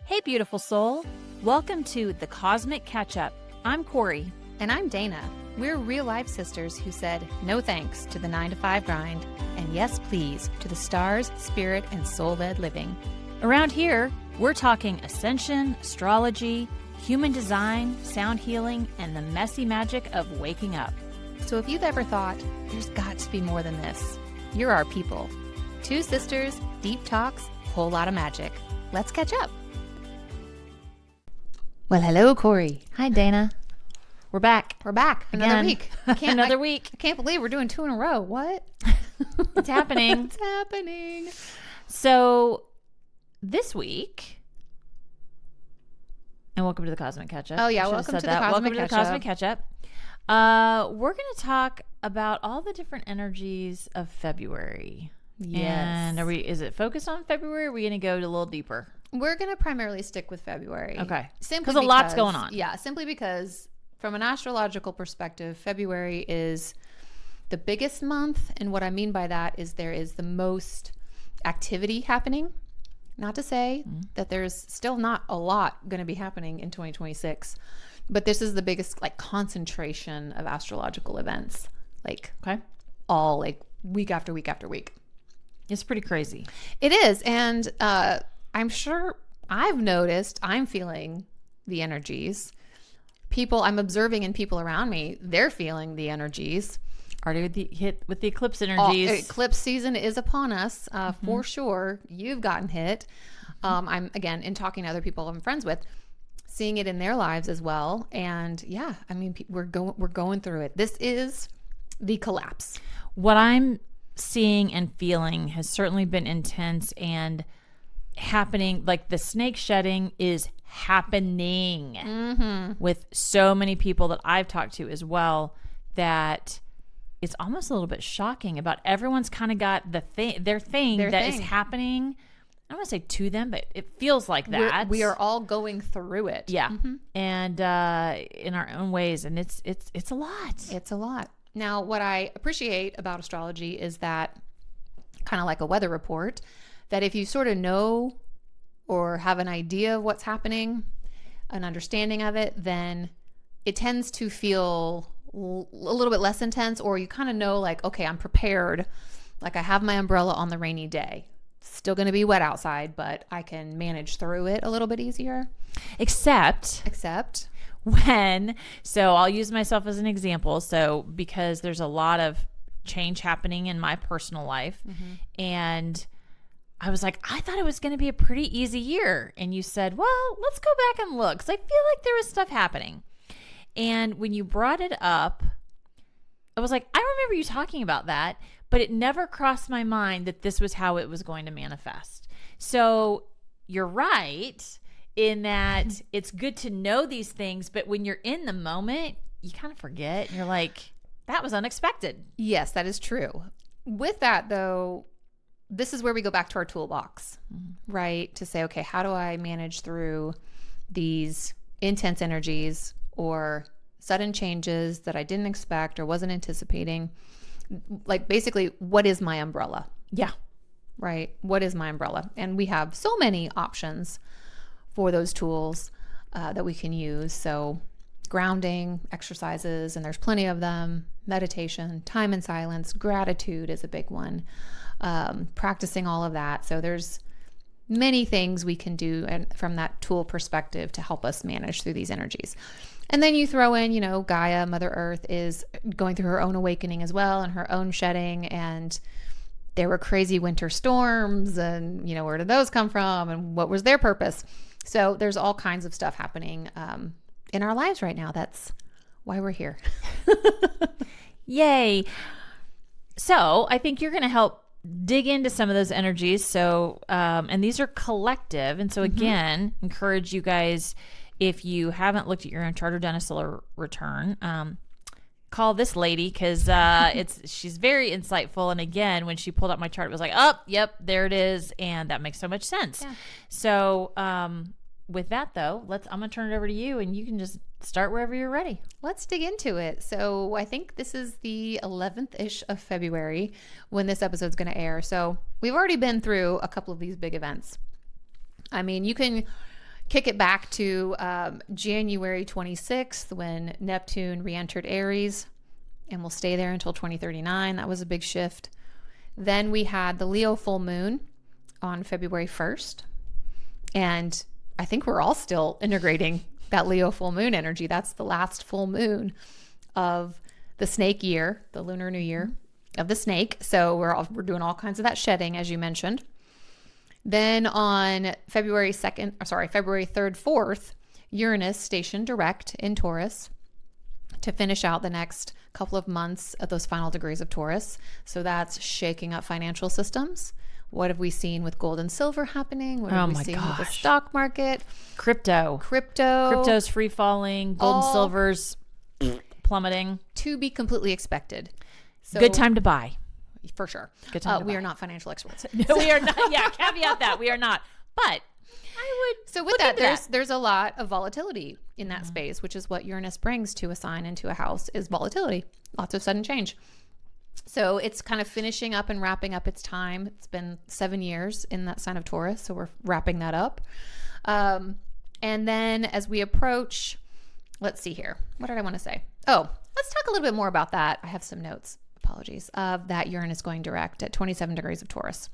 Hey, beautiful soul. Welcome to The Cosmic Catch-Up. I'm Corri. And I'm Dana. We're real-life sisters who said no thanks to the 9-to-5 grind and yes, please, to the stars, spirit, and soul-led living. Around here, we're talking ascension, astrology, human design, sound healing, and the messy magic of waking up. So if you've ever thought, there's got to be more than this, you're our people. Two sisters, deep talks, whole lot of magic. Let's catch up. Well, hello, Corri. Hi, Dana. We're back. We're back. Another Again. week. Another week. I can't believe we're doing 2 in a row. What? It's happening. It's happening. So this week, and welcome to the Cosmic Catch-Up. Oh, yeah. I should have Welcome said to that. the Cosmic Welcome to the Catch-Up. Cosmic Catch-Up. We're going to talk about all the different energies of February. Yes. And is it focused on February, or are we going to go a little deeper? We're going to primarily stick with February. Okay. Simply Because a lot's going on. Yeah, simply because from an astrological perspective, February is the biggest month. And what I mean by that is there is the most activity happening. Not to say that there's still not a lot going to be happening in 2026, but this is the biggest concentration of astrological events. All week after week after week. It's pretty crazy. It is. And I'm sure I'm feeling the energies. People I'm observing and people around me, they're feeling the energies. Already hit with the eclipse energies. Eclipse season is upon us for sure. You've gotten hit. I'm, again, in talking to other people I'm friends with, seeing it in their lives as well. And yeah, I mean, we're going through it. This is the collapse. What I'm seeing and feeling has certainly been intense and happening. Like the snake shedding is happening with so many people that I've talked to as well, that it's almost a little bit shocking about everyone's kind of got their thing is happening. I don't want to say to them, but it feels like that. We are all going through it. Yeah. And in our own ways. And it's a lot. It's a lot. Now, what I appreciate about astrology is that, kind of like a weather report, that if you sort of know or have an idea of what's happening, an understanding of it, then it tends to feel a little bit less intense, or you kind of know okay, I'm prepared. Like I have my umbrella on the rainy day. It's still going to be wet outside, but I can manage through it a little bit easier. Except so I'll use myself as an example. So because there's a lot of change happening in my personal life, and I was like, I thought it was going to be a pretty easy year. And you said, well, let's go back and look, because I feel like there was stuff happening. And when you brought it up, I was like, I remember you talking about that, but it never crossed my mind that this was how it was going to manifest. So you're right in that it's good to know these things, but when you're in the moment, you kind of forget. And you're like, that was unexpected. Yes, that is true. With that, though, this is where we go back to our toolbox, right? To say, okay, how do I manage through these intense energies or sudden changes that I didn't expect or wasn't anticipating? Basically, what is my umbrella? Yeah. Right? What is my umbrella? And we have so many options for those tools that we can use. So grounding exercises, and there's plenty of them. Meditation, time in silence, gratitude is a big one. Practicing all of that. So there's many things we can do from that tool perspective to help us manage through these energies. And then you throw in, Gaia, Mother Earth, is going through her own awakening as well, and her own shedding. And there were crazy winter storms, and, where did those come from, and what was their purpose? So there's all kinds of stuff happening in our lives right now. That's why we're here. Yay. So I think you're going to help dig into some of those energies. So, and these are collective. And so again, encourage you guys, if you haven't looked at your own chart or done a solar return, call this lady, because she's very insightful. And again, when she pulled up my chart, it was like, oh, yep, there it is. And that makes so much sense. Yeah. So with that, though, I'm going to turn it over to you, and you can just start wherever you're ready. Let's dig into it. So I think this is the 11th-ish of February when this episode's going to air. So we've already been through a couple of these big events. I mean, you can kick it back to January 26th when Neptune re-entered Aries, and we'll stay there until 2039. That was a big shift. Then we had the Leo full moon on February 1st. And I think we're all still integrating that Leo full moon energy. That's the last full moon of the snake year, the lunar new year of the snake. So we're doing all kinds of that shedding, as you mentioned. Then on February 3rd, 4th, Uranus stationed direct in Taurus to finish out the next couple of months of those final degrees of Taurus. So that's shaking up financial systems. What have we seen with gold and silver happening? What have we seen with the stock market? Crypto's free falling. Gold and silver's plummeting. To be completely expected. So, good time to buy. For sure. Good time to buy. We are not financial experts. No, we are not. Yeah, caveat that. We are not. But I would. So with that, there's a lot of volatility in that space, which is what Uranus brings to a sign and to a house, is volatility. Lots of sudden change. So it's kind of finishing up and wrapping up its time. It's been 7 years in that sign of Taurus, so we're wrapping that up. And then as we approach, let's see here. What did I want to say? Oh, let's talk a little bit more about that. I have some notes. Apologies, of that Uranus going direct at 27 degrees of Taurus.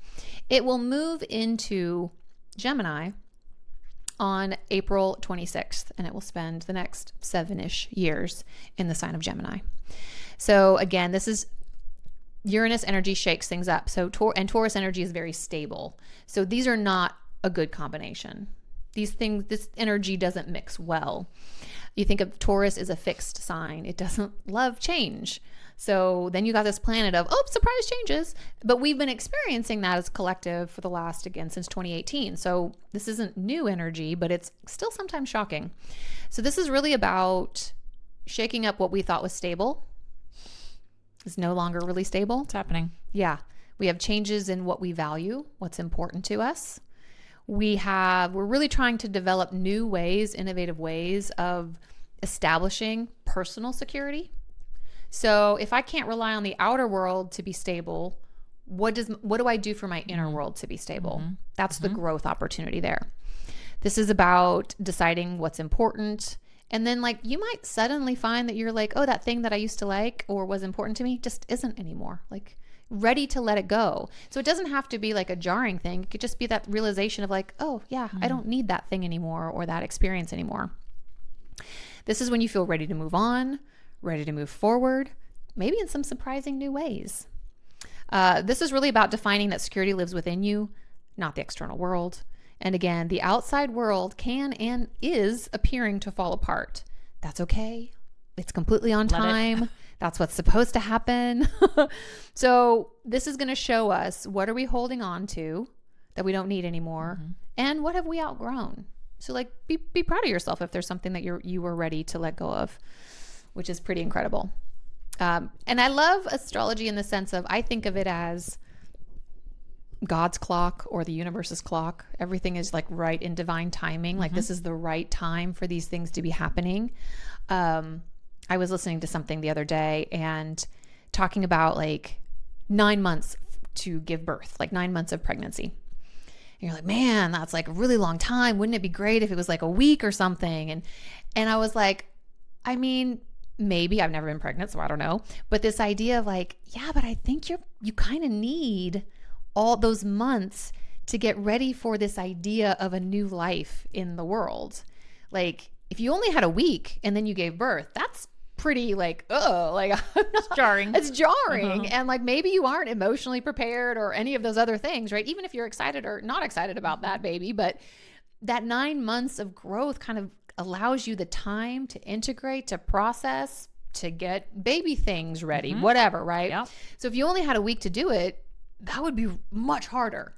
It will move into Gemini on April 26th, and it will spend the next 7-ish years in the sign of Gemini. So again, this is Uranus energy shakes things up. So Taurus energy is very stable. So these are not a good combination. This energy doesn't mix well. You think of Taurus as a fixed sign. It doesn't love change. So then you got this planet of, surprise changes. But we've been experiencing that as a collective for the last, again, since 2018. So this isn't new energy, but it's still sometimes shocking. So this is really about shaking up what we thought was stable. Is no longer really stable. It's happening. Yeah. We have changes in what we value, what's important to us. We're really trying to develop new ways, innovative ways of establishing personal security. So if I can't rely on the outer world to be stable, what do I do for my inner world to be stable? That's the growth opportunity there. This is about deciding what's important. And then you might suddenly find that you're like, that thing that I used to like or was important to me just isn't anymore. Ready to let it go. So it doesn't have to be a jarring thing. It could just be that realization of I don't need that thing anymore or that experience anymore. This is when you feel ready to move on, ready to move forward, maybe in some surprising new ways. This is really about defining that security lives within you, not the external world. And again, the outside world can and is appearing to fall apart. That's okay. It's completely on time. That's what's supposed to happen. So this is going to show us, what are we holding on to that we don't need anymore? And what have we outgrown? So be proud of yourself if there's something that you were ready to let go of, which is pretty incredible. And I love astrology in the sense of, I think of it as God's clock or the universe's clock. Everything is right in divine timing. This is the right time for these things to be happening. I was listening to something the other day and talking about 9 months to give birth, 9 months of pregnancy. And you're like, man, that's a really long time. Wouldn't it be great if it was a week or something? And I was like, I mean, maybe. I've never been pregnant, so I don't know. But this idea of yeah, but I think you kind of need all those months to get ready for this idea of a new life in the world. If you only had a week and then you gave birth, that's pretty it's jarring. It's jarring. And maybe you aren't emotionally prepared or any of those other things, right? Even if you're excited or not excited about that baby, but that 9 months of growth kind of allows you the time to integrate, to process, to get baby things ready, whatever, right? Yeah. So if you only had a week to do it, that would be much harder.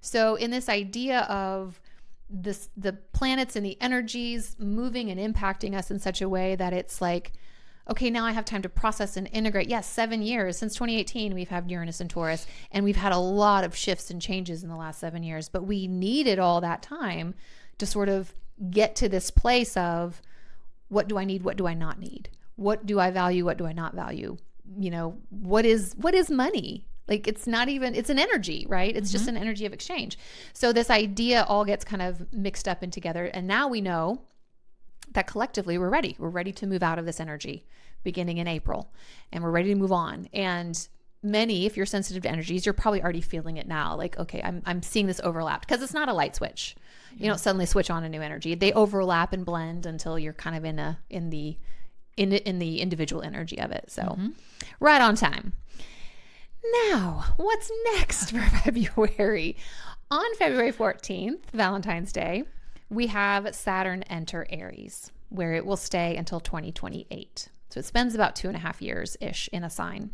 So in this idea of the planets and the energies moving and impacting us in such a way that it's okay, now I have time to process and integrate. Yes, 7 years. Since 2018, we've had Uranus and Taurus, and we've had a lot of shifts and changes in the last 7 years, but we needed all that time to sort of get to this place of, what do I need? What do I not need? What do I value? What do I not value? What is money? Like it's not even, it's an energy, right? It's just an energy of exchange. So this idea all gets kind of mixed up and together. And now we know that collectively we're ready. We're ready to move out of this energy beginning in April, and we're ready to move on. And many, if you're sensitive to energies, you're probably already feeling it now. Like, okay, I'm seeing this overlap, because it's not a light switch. You don't suddenly switch on a new energy. They overlap and blend until you're kind of in the individual energy of it. So right on time. Now, what's next for February? On February 14th, Valentine's Day, we have Saturn enter Aries, where it will stay until 2028. So it spends about 2.5 years-ish in a sign.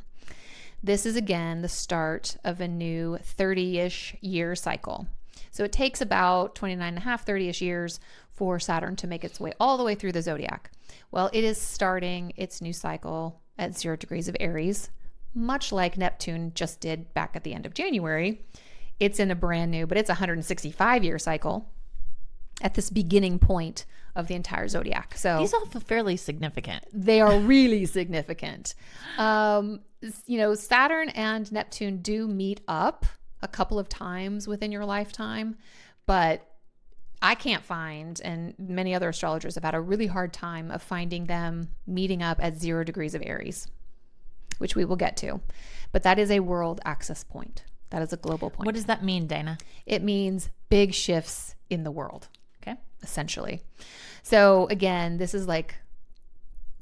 This is, again, the start of a new 30-ish year cycle. So it takes about 29.5, 30-ish years for Saturn to make its way all the way through the zodiac. Well, it is starting its new cycle at 0 degrees of Aries, much like Neptune just did back at the end of January. It's in a brand new, but it's a 165-year cycle at this beginning point of the entire zodiac. So these all feel fairly significant. They are really significant. Saturn and Neptune do meet up a couple of times within your lifetime, but I can't find, and many other astrologers have had a really hard time of finding them meeting up at 0 degrees of Aries, which we will get to. But that is a world axis point. That is a global point. What does that mean, Dana? It means big shifts in the world. Okay. Essentially. So again, this is like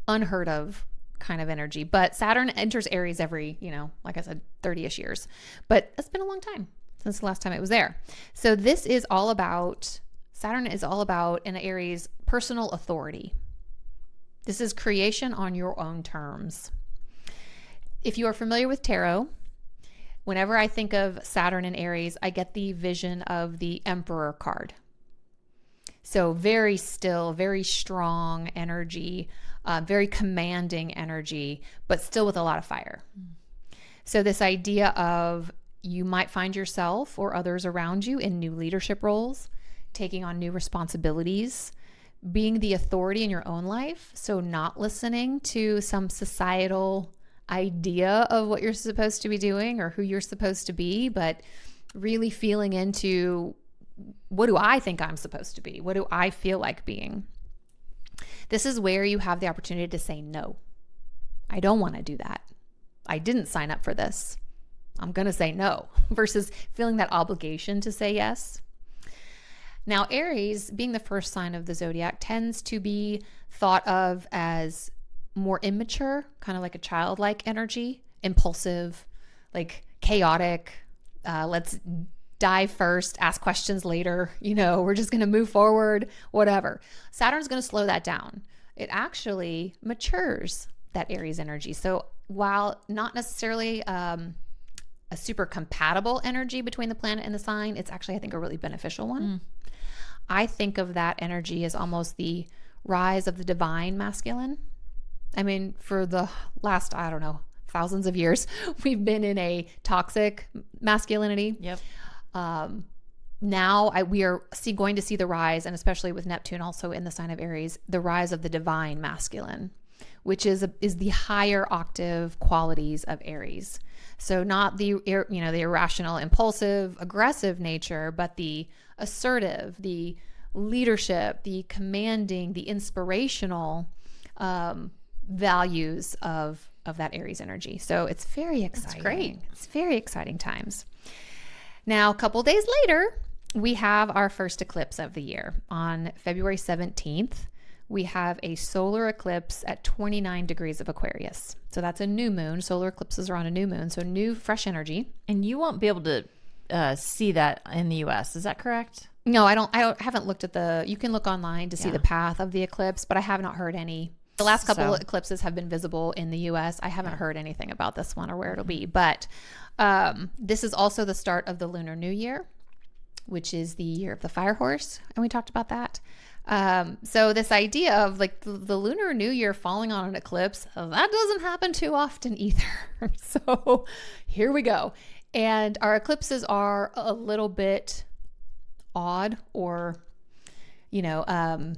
unheard of kind of energy, but Saturn enters Aries every, like I said, 30-ish years, but it's been a long time since the last time it was there. So this is all about, Saturn is all about, in Aries, personal authority. This is creation on your own terms. If you are familiar with tarot, whenever I think of Saturn in Aries, I get the vision of the Emperor card. So very still, very strong energy, very commanding energy, but still with a lot of fire. So this idea of you might find yourself or others around you in new leadership roles, taking on new responsibilities, being the authority in your own life. So not listening to some societal idea of what you're supposed to be doing or who you're supposed to be, but really feeling into, what do I think I'm supposed to be? What do I feel like being? This is where you have the opportunity to say, no, I don't want to do that. I didn't sign up for this. I'm going to say no, versus feeling that obligation to say yes. Now, Aries, being the first sign of the zodiac, tends to be thought of as more immature, kind of like a childlike energy, impulsive, like chaotic. Let's dive first, ask questions later. We're just going to move forward, whatever. Saturn's going to slow that down. It actually matures that Aries energy. So while not necessarily a super compatible energy between the planet and the sign, it's actually, I think, a really beneficial one. I think of that energy as almost the rise of the divine masculine. I mean, for the last, thousands of years, we've been in a toxic masculinity. Yep. Now we are going to see the rise, and especially with Neptune also in the sign of Aries, the rise of the divine masculine, which is the higher octave qualities of Aries. So not the irrational, impulsive, aggressive nature, but the assertive, the leadership, the commanding, the inspirational values of that Aries energy. So it's very exciting. That's great. It's very exciting times. Now, a couple days later, we have our first eclipse of the year. On February 17th, we have a solar eclipse at 29 degrees of Aquarius. So that's a new moon. Solar eclipses are on a new moon, so new, fresh energy. And you won't be able to see that in the U.S. Is that correct? No, I haven't looked at you can look online to see the path of the eclipse, but I have not heard any. The last couple of eclipses have been visible in the U.S. I haven't heard anything about this one or where it'll be, but this is also the start of the Lunar New Year, which is the year of the fire horse, and we talked about that. So this idea of like the Lunar New Year falling on an eclipse, that doesn't happen too often either. So here we go. And our eclipses are a little bit odd or, chaotic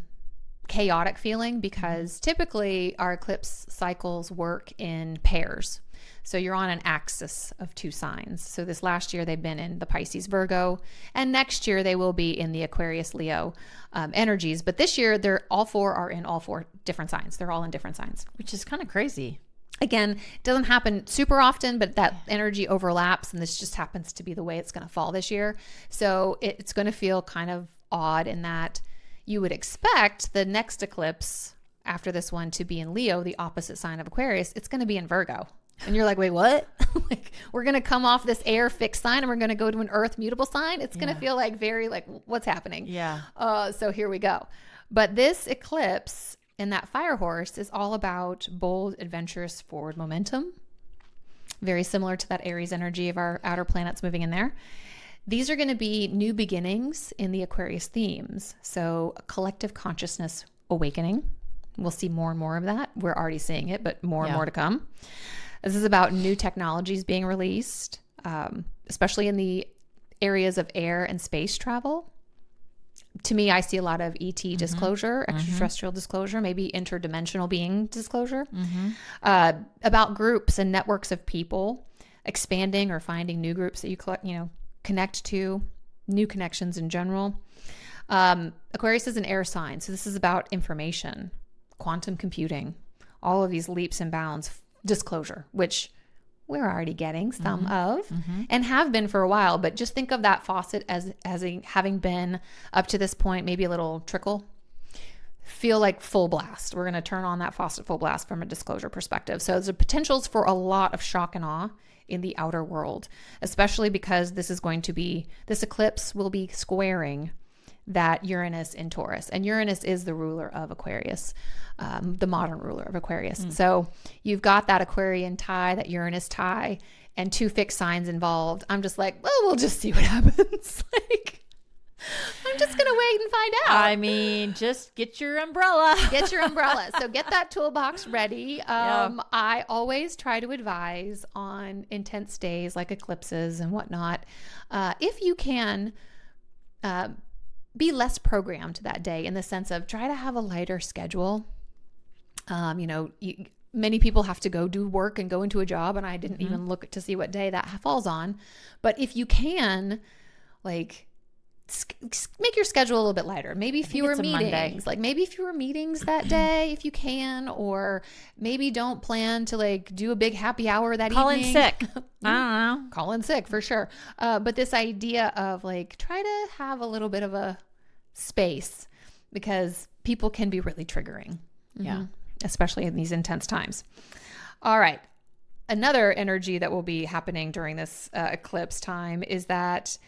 chaotic feeling because typically our eclipse cycles work in pairs. So you're on an axis of two signs. So this last year they've been in the Pisces Virgo, and next year they will be in the Aquarius Leo energies. But this year all four are in all four different signs. They're all in different signs, which is kind of crazy. Again, it doesn't happen super often, but that energy overlaps, and this just happens to be the way it's going to fall this year. So it's going to feel kind of odd in that you would expect the next eclipse after this one to be in Leo, the opposite sign of Aquarius. It's going to be in Virgo. And you're like, wait, what? Like, we're going to come off this air fixed sign and we're going to go to an earth mutable sign. It's going to feel like very like, what's happening? Yeah. So here we go. But this eclipse in that fire horse is all about bold, adventurous forward momentum. Very similar to that Aries energy of our outer planets moving in there. These are going to be new beginnings in the Aquarius themes. So a collective consciousness awakening. We'll see more and more of that. We're already seeing it, but more and more to come. This is about new technologies being released, especially in the areas of air and space travel. To me, I see a lot of ET disclosure, extraterrestrial disclosure, maybe interdimensional being disclosure, about groups and networks of people expanding or finding new groups that you connect to, new connections in general. Aquarius is an air sign, so this is about information, quantum computing, all of these leaps and bounds, disclosure, which we're already getting some of and have been for a while, but just think of that faucet as having been up to this point, maybe a little trickle. Feel like full blast. We're going to turn on that faucet full blast from a disclosure perspective. So there's potentials for a lot of shock and awe in the outer world, especially because this eclipse will be squaring that Uranus in Taurus. And Uranus is the ruler of Aquarius, the modern ruler of Aquarius. So you've got that Aquarian tie, that Uranus tie, and two fixed signs involved. I'm just like, well, we'll just see what happens. Like, I'm just going to wait and find out. I mean, just get your umbrella. Get your umbrella. So get that toolbox ready. I always try to advise on intense days like eclipses and whatnot. If you can, be less programmed that day in the sense of try to have a lighter schedule. Many people have to go do work and go into a job, and I didn't even look to see what day that falls on. But if you can, like, make your schedule a little bit lighter. Maybe fewer meetings. Like maybe fewer meetings that day if you can, or maybe don't plan to like do a big happy hour that Call evening. in sick. I don't know. Call in sick for sure. But this idea of like try to have a little bit of a space because people can be really triggering. Yeah. Especially in these intense times. All right. Another energy that will be happening during this eclipse time is that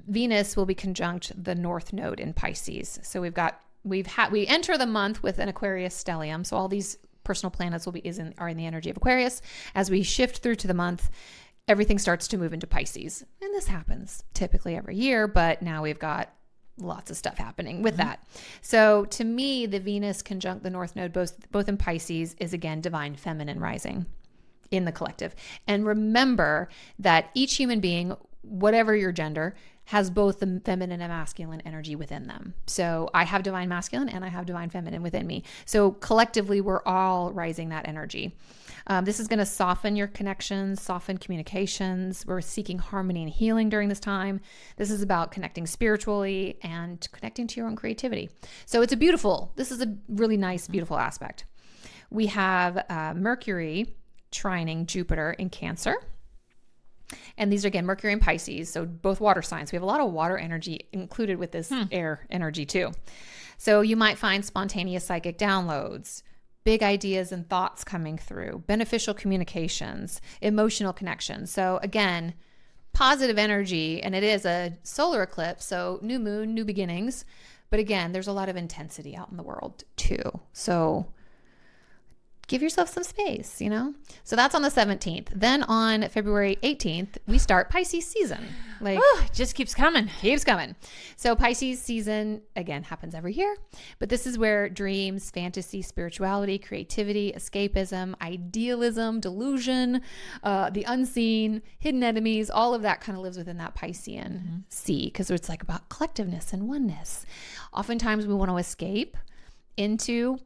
Venus will be conjunct the North Node in Pisces. So we enter the month with an Aquarius stellium. So all these personal planets are in the energy of Aquarius. As we shift through to the month, everything starts to move into Pisces. And this happens typically every year, but now we've got lots of stuff happening with that. So to me, the Venus conjunct the North Node, both in Pisces, is again divine feminine rising in the collective. And remember that each human being, whatever your gender, has both the feminine and masculine energy within them. So I have divine masculine and I have divine feminine within me. So collectively, we're all rising that energy. This is going to soften your connections, soften communications. We're seeking harmony and healing during this time. This is about connecting spiritually and connecting to your own creativity. So this is a really nice, beautiful aspect. We have Mercury trining Jupiter in Cancer. And these are, again, Mercury and Pisces, so both water signs. We have a lot of water energy included with this air energy too. So you might find spontaneous psychic downloads, big ideas and thoughts coming through, beneficial communications, emotional connections. So again, positive energy, and it is a solar eclipse, so new moon, new beginnings. But again, there's a lot of intensity out in the world too. So give yourself some space, So that's on the 17th. Then on February 18th, we start Pisces season. It just keeps coming. So Pisces season, again, happens every year. But this is where dreams, fantasy, spirituality, creativity, escapism, idealism, delusion, the unseen, hidden enemies, all of that kind of lives within that Piscean sea because it's like about collectiveness and oneness. Oftentimes we want to escape into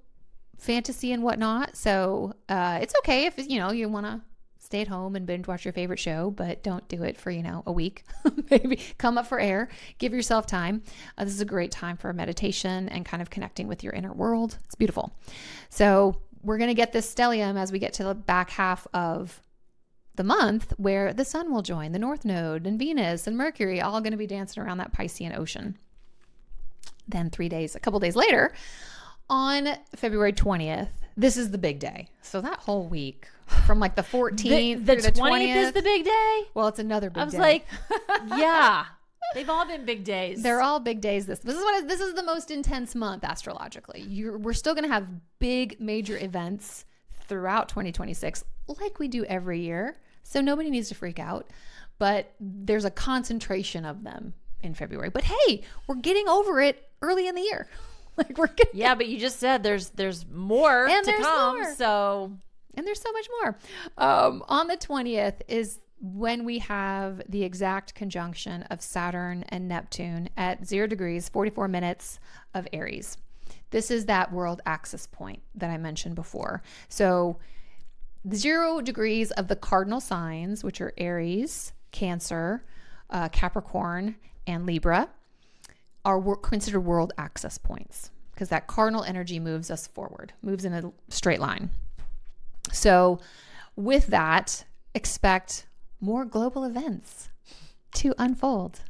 fantasy and whatnot. So it's okay if, you want to stay at home and binge watch your favorite show, but don't do it for, a week. Maybe come up for air, give yourself time. This is a great time for meditation and kind of connecting with your inner world. It's beautiful. So we're going to get this stellium as we get to the back half of the month, where the sun will join the North Node, and Venus and Mercury all going to be dancing around that Piscean ocean. Then a couple days later, on February 20th, this is the big day. So that whole week from like the 14th the through the 20th is the big day? Well, it's another big day. I was like, yeah, they've all been big days. They're all big days. This is the most intense month astrologically. We're still going to have big major events throughout 2026 like we do every year. So nobody needs to freak out, but there's a concentration of them in February. But hey, we're getting over it early in the year. Like yeah, but you just said there's more to come. More. So, and there's so much more. On the 20th is when we have the exact conjunction of Saturn and Neptune at 0 degrees, 44 minutes of Aries. This is that world axis point that I mentioned before. So the 0 degrees of the cardinal signs, which are Aries, Cancer, Capricorn, and Libra, are considered world axis points because that cardinal energy moves us forward, moves in a straight line. So with that, expect more global events to unfold.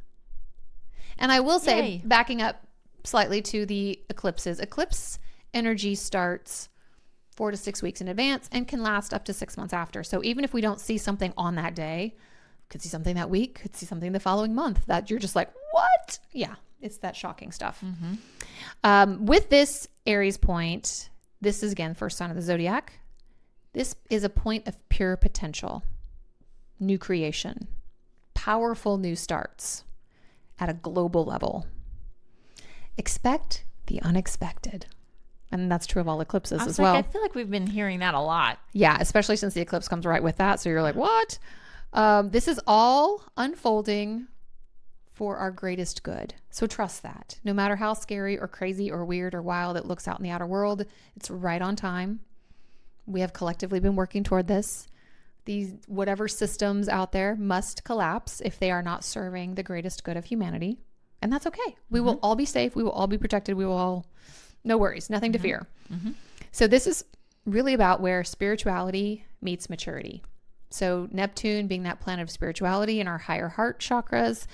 And I will say, Yay. Backing up slightly to the eclipses, eclipse energy starts 4 to 6 weeks in advance and can last up to 6 months after. So even if we don't see something on that day, could see something that week, could see something the following month that you're just like, what? Yeah, it's that shocking stuff. Mm-hmm. With this Aries point, this is again first sign of the zodiac. This is a point of pure potential, new creation, powerful new starts at a global level. Expect the unexpected. And that's true of all eclipses as well. I feel like we've been hearing that a lot. Yeah, especially since the eclipse comes right with that. So you're like, what? This is all unfolding for our greatest good. So trust that. No matter how scary or crazy or weird or wild it looks out in the outer world, it's right on time. We have collectively been working toward this. These whatever systems out there must collapse if they are not serving the greatest good of humanity. And that's okay. We will all be safe. We will all be protected. We will all, no worries, nothing to fear. Mm-hmm. So this is really about where spirituality meets maturity. So Neptune being that planet of spirituality in our higher heart chakras,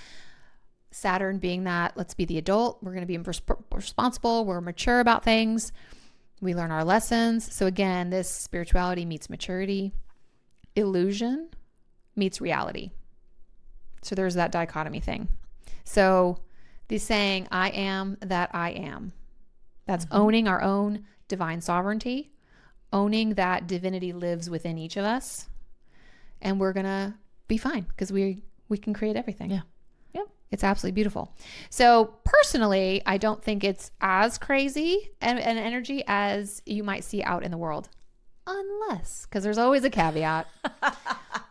Saturn being that, let's be the adult. We're going to be responsible. We're mature about things. We learn our lessons. So again, this spirituality meets maturity. Illusion meets reality. So there's that dichotomy thing. So the saying, I am that I am. That's owning our own divine sovereignty, owning that divinity lives within each of us. And we're going to be fine because we can create everything. Yeah. It's absolutely beautiful. So personally, I don't think it's as crazy an energy as you might see out in the world. Unless, because there's always a caveat.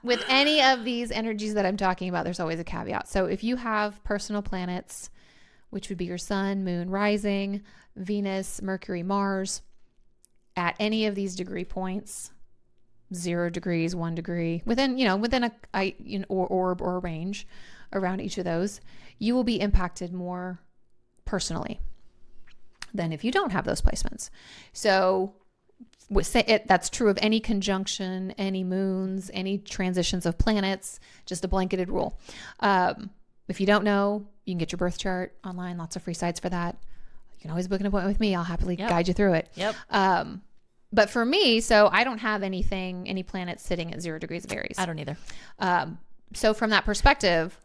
With any of these energies that I'm talking about, there's always a caveat. So if you have personal planets, which would be your sun, moon, rising, Venus, Mercury, Mars, at any of these degree points, 0 degrees, 1 degree, within a orb or a range around each of those, you will be impacted more personally than if you don't have those placements. So that's true of any conjunction, any moons, any transitions of planets, just a blanketed rule. If you don't know, you can get your birth chart online, lots of free sites for that. You can always book an appointment with me. I'll happily guide you through it. Yep. But for me, so I don't have any planets sitting at 0 degrees of Aries. I don't either. So from that perspective,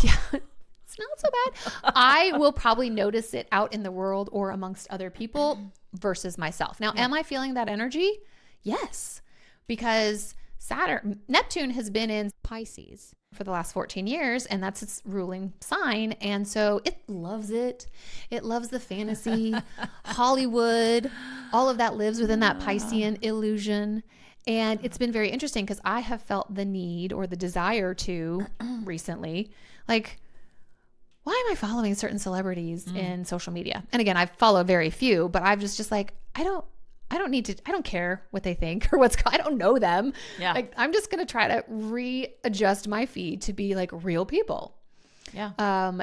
yeah, it's not so bad. I will probably notice it out in the world or amongst other people versus myself. Now, am I feeling that energy? Yes, because Neptune has been in Pisces for the last 14 years, and that's its ruling sign. And so it loves it. It loves the fantasy, Hollywood, all of that lives within that Piscean illusion. And it's been very interesting because I have felt the need or the desire to recently, like, why am I following certain celebrities in social media? And again, I follow very few, but I've just like, I don't need to, I don't care what they think or I don't know them. Yeah. Like, I'm just going to try to readjust my feed to be like real people. Yeah.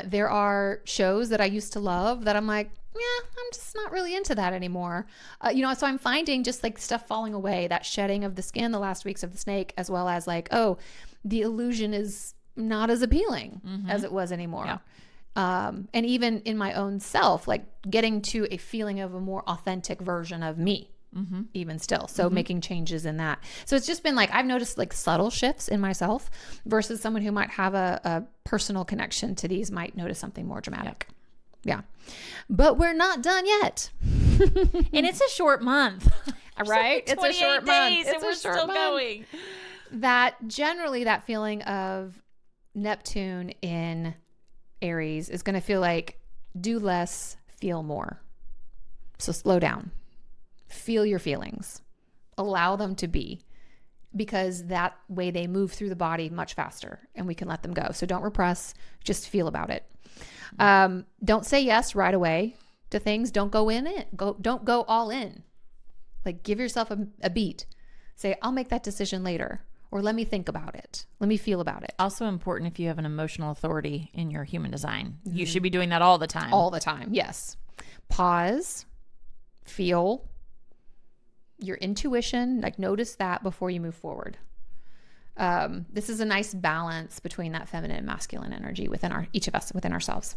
There are shows that I used to love that I'm like, yeah, I'm just not really into that anymore. So I'm finding just like stuff falling away, that shedding of the skin, the last weeks of the snake, as well as like, oh, the illusion is not as appealing as it was anymore. Yeah. And even in my own self, like getting to a feeling of a more authentic version of me, even still. So making changes in that. So it's just been like, I've noticed like subtle shifts in myself versus someone who might have a personal connection to these might notice something more dramatic. Yeah. But we're not done yet. And it's a short month. Right? It's a short month. And we're still going. That generally that feeling of Neptune in Aries is going to feel like do less, feel more. So slow down, feel your feelings, allow them to be, because that way they move through the body much faster and we can let them go. So don't repress, just feel about it. Don't say yes right away to things. Don't go don't go all in. Like give yourself a beat. Say, I'll make that decision later. Or let me think about it. Let me feel about it. Also important if you have an emotional authority in your human design. You should be doing that all the time. All the time, yes. Pause, feel your intuition, like notice that before you move forward. This is a nice balance between that feminine and masculine energy within each of us, within ourselves.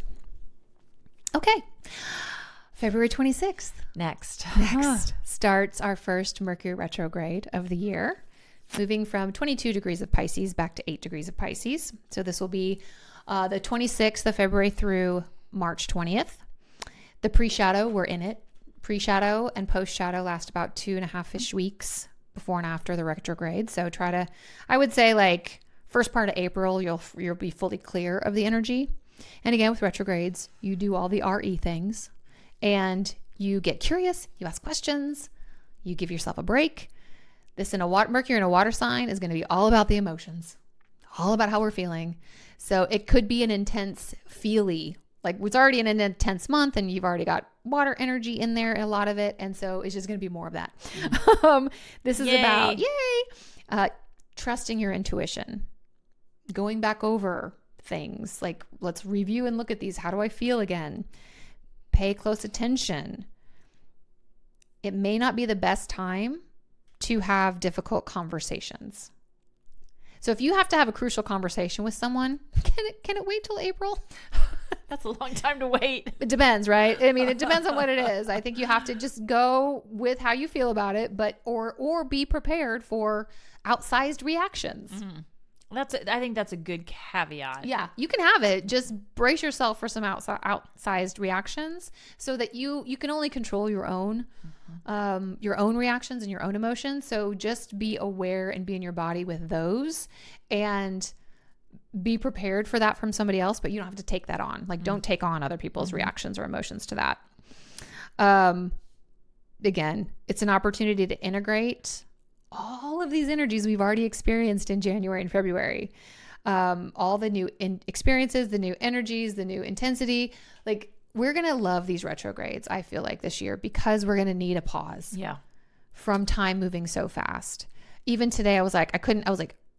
Okay. February 26th. Next Starts our first Mercury retrograde of the year, moving from 22 degrees of Pisces back to 8 degrees of Pisces. So this will be the 26th of February through March 20th. The pre-shadow, we're in it. Pre-shadow and post-shadow last about 2.5-ish weeks before and after the retrograde. So I would say like first part of April, you'll be fully clear of the energy. And again, with retrogrades, you do all the RE things and you get curious, you ask questions, you give yourself a break. Mercury in a water sign is going to be all about the emotions, all about how we're feeling. So it could be an intense feely, like it's already an intense month and you've already got water energy in there, a lot of it. And so it's just going to be more of that. This is about, trusting your intuition, going back over things like, let's review and look at these. How do I feel again? Pay close attention. It may not be the best time to have difficult conversations. So if you have to have a crucial conversation with someone, can it wait till April? That's a long time to wait. It depends, right? I mean, it depends on what it is. I think you have to just go with how you feel about it, or be prepared for outsized reactions. Mm-hmm. I think that's a good caveat. Yeah, you can have it. Just brace yourself for some outsized reactions so that you can only control your own reactions and your own emotions. So just be aware and be in your body with those and be prepared for that from somebody else, but you don't have to take that on. Like, don't take on other people's reactions or emotions to that. Again, it's an opportunity to integrate all of these energies we've already experienced in January and February. All the new experiences, the new energies, the new intensity. Like, we're going to love these retrogrades, I feel like, this year, because we're going to need a pause from time moving so fast. Even today, I was like,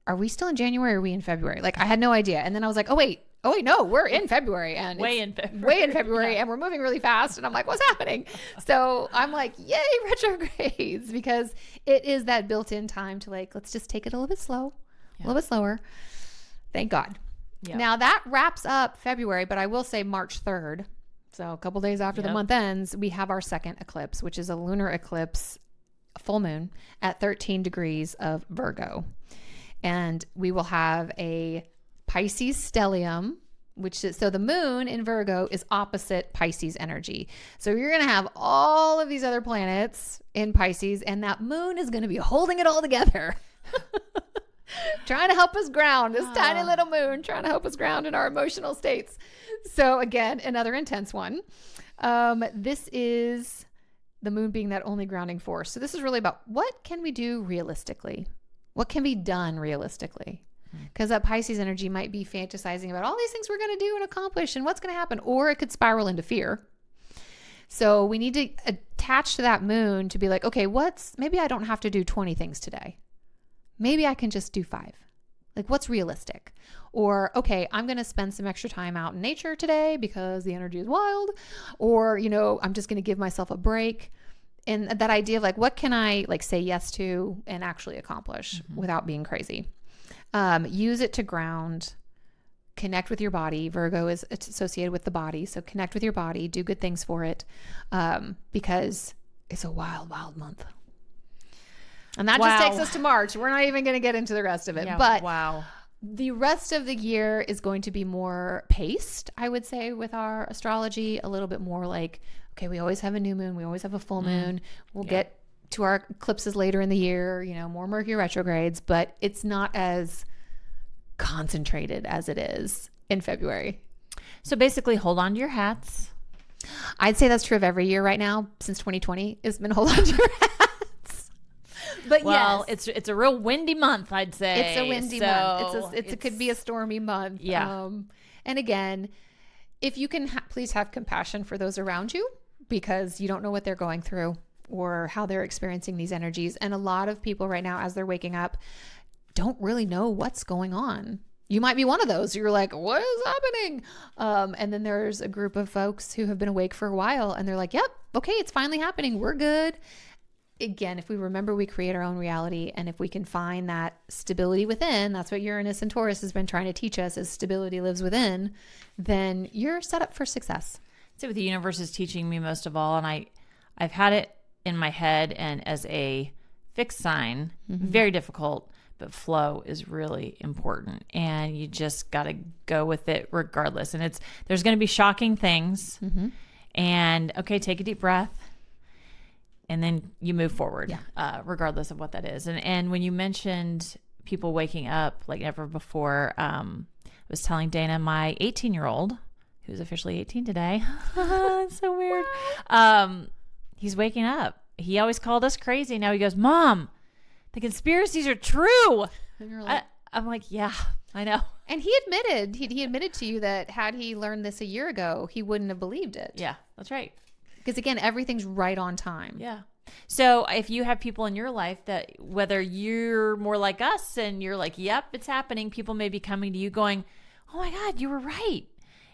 are we still in January or are we in February? Like, I had no idea. And then I was like, oh wait, no, we're in February. And way in February. And we're moving really fast. And I'm like, what's happening? So I'm like, yay, retrogrades, because it is that built-in time to like, let's just take it a little bit slow, a little bit slower. Thank God. Yeah. Now that wraps up February, but I will say March 3rd. So a couple days after the month ends, we have our second eclipse, which is a lunar eclipse, a full moon at 13 degrees of Virgo. And we will have a Pisces stellium, so the moon in Virgo is opposite Pisces energy. So you're going to have all of these other planets in Pisces, and that moon is going to be holding it all together. Trying to help us ground, this tiny little moon trying to help us ground in our emotional states. So again, another intense one. This is the moon being that only grounding force. So this is really about what can we do realistically? What can be done realistically? because that Pisces energy might be fantasizing about all these things we're going to do and accomplish and what's going to happen, or it could spiral into fear. So we need to attach to that moon to be like, okay, maybe I don't have to do 20 things today. Maybe I can just do 5. Like, what's realistic? Or, okay, I'm going to spend some extra time out in nature today because the energy is wild. Or, I'm just going to give myself a break. And that idea of like, what can I like say yes to and actually accomplish without being crazy? Use it to ground, connect with your body. Virgo is associated with the body. So connect with your body, do good things for it, because it's a wild, wild month. And that just takes us to March. We're not even going to get into the rest of it. Yeah, but wow. The rest of the year is going to be more paced, I would say, with our astrology. A little bit more like, okay, we always have a new moon. We always have a full moon. We'll get to our eclipses later in the year, more Mercury retrogrades, but it's not as concentrated as it is in February. So basically, hold on to your hats. I'd say that's true of every year right now since 2020 has been hold on to your hats. But yes, it's a real windy month, I'd say. It's a windy month. It could be a stormy month. Yeah. And again, if you can please have compassion for those around you, because you don't know what they're going through or how they're experiencing these energies. And a lot of people right now, as they're waking up, don't really know what's going on. You might be one of those. You're like, what is happening? And then there's a group of folks who have been awake for a while and they're like, yep, okay, it's finally happening. We're good. Again, if we remember, we create our own reality. And if we can find that stability within, that's what Uranus and Taurus has been trying to teach us, is stability lives within, then you're set up for success. So what the universe is teaching me most of all, and I've had it in my head and as a fixed sign, very difficult, but flow is really important. And you just got to go with it regardless. And there's going to be shocking things. And okay, take a deep breath. And then you move forward, regardless of what that is. And when you mentioned people waking up like never before, I was telling Dana, my 18-year-old, who's officially 18 today, it's so weird, he's waking up. He always called us crazy. Now he goes, Mom, the conspiracies are true. And you're like, I'm like, yeah, I know. And he admitted to you that had he learned this a year ago, he wouldn't have believed it. Yeah, that's right. Because again, everything's right on time. Yeah. So if you have people in your life that, whether you're more like us and you're like, yep, it's happening, people may be coming to you going, oh my God, you were right.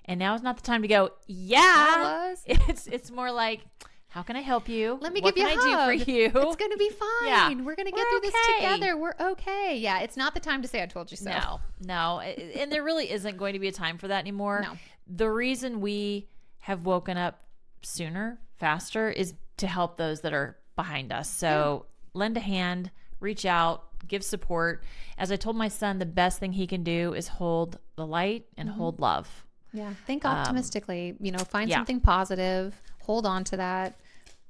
And now is not the time to go, yeah. It's more like, how can I help you? Let me give you a hug. What can I do for you? It's going to be fine. Yeah. We're going to get through this together. We're okay. Yeah. It's not the time to say I told you so. No. And there really isn't going to be a time for that anymore. No. The reason we have woken up sooner, faster, is to help those that are behind us. So lend a hand, reach out, give support. As I told my son, the best thing he can do is hold the light and hold love. Yeah. Think optimistically, find something positive, hold on to that,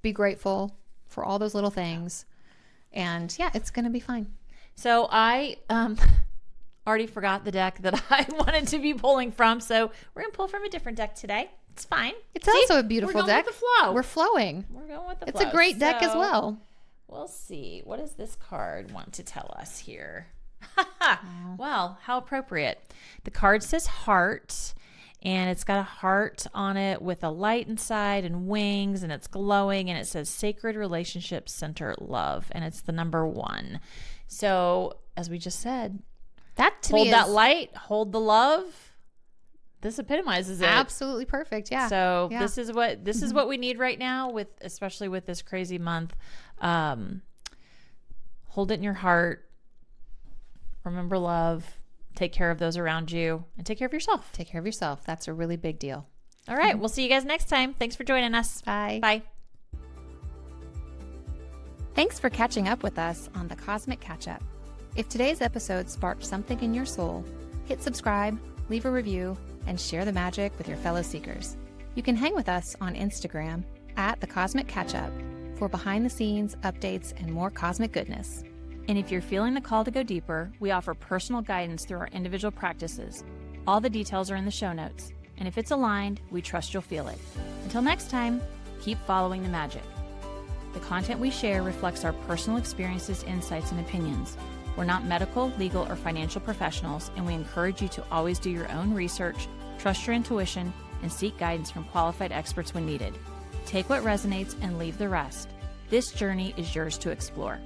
be grateful for all those little things. And it's going to be fine. So I already forgot the deck that I wanted to be pulling from. So we're going to pull from a different deck today. It's fine. It's also a beautiful we're going deck. With the flow. We're flowing. We're going with the flow. It's a great deck as well. We'll see. What does this card want to tell us here? Well, how appropriate. The card says heart, and it's got a heart on it with a light inside and wings, and it's glowing, and it says sacred relationships center love, and it's the number 1. So as we just said, that to hold me that is light, hold the love. This epitomizes it. Absolutely perfect. Yeah. So this is what we need right now, especially with this crazy month. Hold it in your heart. Remember love. Take care of those around you, and take care of yourself. Take care of yourself. That's a really big deal. All right. We'll see you guys next time. Thanks for joining us. Bye. Bye. Thanks for catching up with us on the Cosmic Catch Up. If today's episode sparked something in your soul, hit subscribe, leave a review, and share the magic with your fellow seekers. You can hang with us on Instagram at The Cosmic Catch-Up for behind-the-scenes updates and more cosmic goodness. And if you're feeling the call to go deeper, we offer personal guidance through our individual practices. All the details are in the show notes. And if it's aligned, we trust you'll feel it. Until next time, keep following the magic. The content we share reflects our personal experiences, insights, and opinions. We're not medical, legal, or financial professionals, and we encourage you to always do your own research, trust your intuition, and seek guidance from qualified experts when needed. Take what resonates and leave the rest. This journey is yours to explore.